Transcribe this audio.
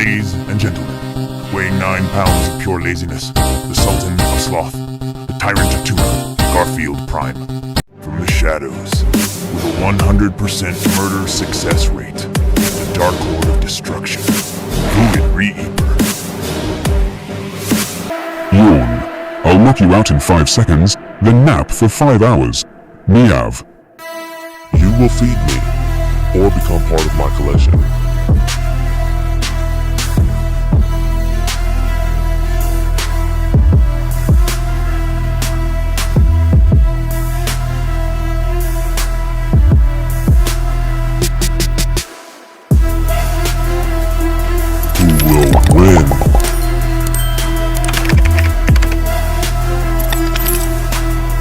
Ladies and gentlemen, weighing 9 pounds of pure laziness, the Sultan of Sloth, the Tyrant of Tuna, Garfield Prime. From the shadows, with a 100% murder success rate, the Dark Lord of Destruction, Fluid Reaper. Yawn. I'll knock you out in 5 seconds, then nap for 5 hours. Meow. You will feed me, or become part of my collection.